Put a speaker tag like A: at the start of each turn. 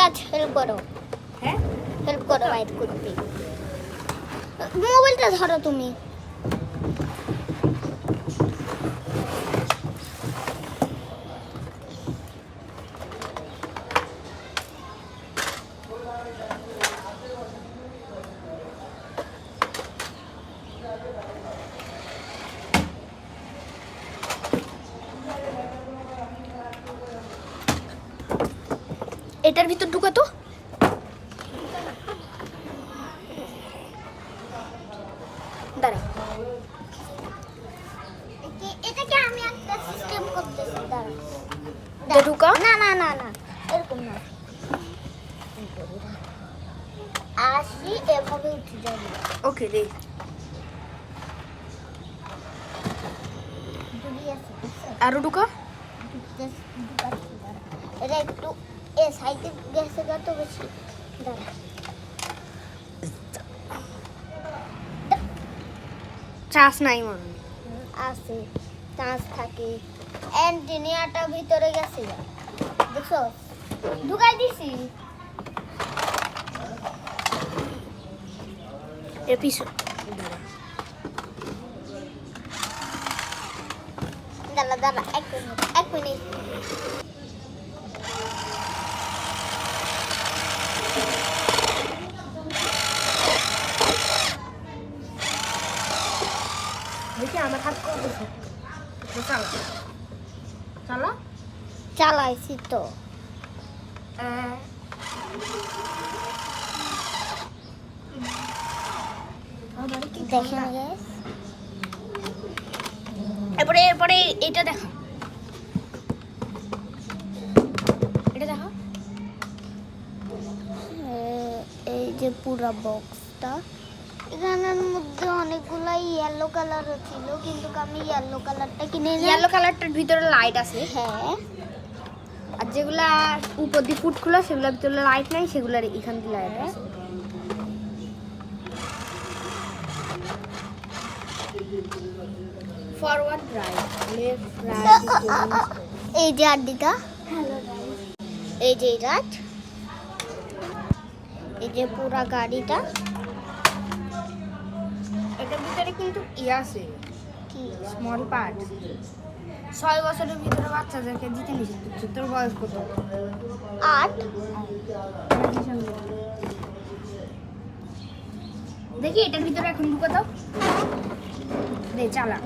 A: রাজ help করো,
B: হ্যাঁ
A: help করো বাইর করতে। মোবাইলটা ধরো তুমি। এটার ভিতর ঢুকাতো। দাঁড়া, এটাকে আমি একটা সিস্টেম করতেছি। দাঁড়া ঢুকা। না না না না, এরকম না। আসি এভাবে উঠে যাবে।
B: ওকে দে। আরো ঢুকা।
A: এটা একটু এ সাইডে গেছে কত বেশি। দাঁড়া,
B: চান্স নাই মনে
A: আছে, চান্স থাকে। অ্যান্টিনিয়াটা ভিতরে গেছে, দেখছো? ঢুকাই দিছি।
B: এপিসোড
A: দাঁড়া দাঁড়া, এক মিনিট এক মিনিট।
B: দেখি আমার হাত কত চালা চালা
A: চালাইছি তো। দেখেন guys,
B: এরপরে এরপরে এটা দেখা, এটা দেখা।
A: এই যে পুরো বক্সটা, এখানের মধ্যে অনেকগুলা ইয়েলো কালার ছিল, কিন্তু আমি ইয়েলো কালারটা কিনে নিই।
B: ইয়েলো কালারটার ভিতরে লাইট আছে,
A: হ্যাঁ,
B: আর যেগুলা উপর দিয়ে ফুট খোলা সেগুলোর ভিতরে লাইট নাই, সেগুলার এখান দিয়ে লাইট আছে। Forward right left right.
A: এই যে আড্ডিটা, এই যে রাত, এই যে পুরা গাড়িটা।
B: এটার ভিতরে কিন্তু আছে
A: কি
B: স্মল পার্ট। 6 বছরের ভিতরে বাচ্চাদেরকে দিতে নিষেধ করছে। তোর বয়স কত?
A: 8।
B: দেখি এটার ভিতরে এখন ঢুকে দাও। দে চালা।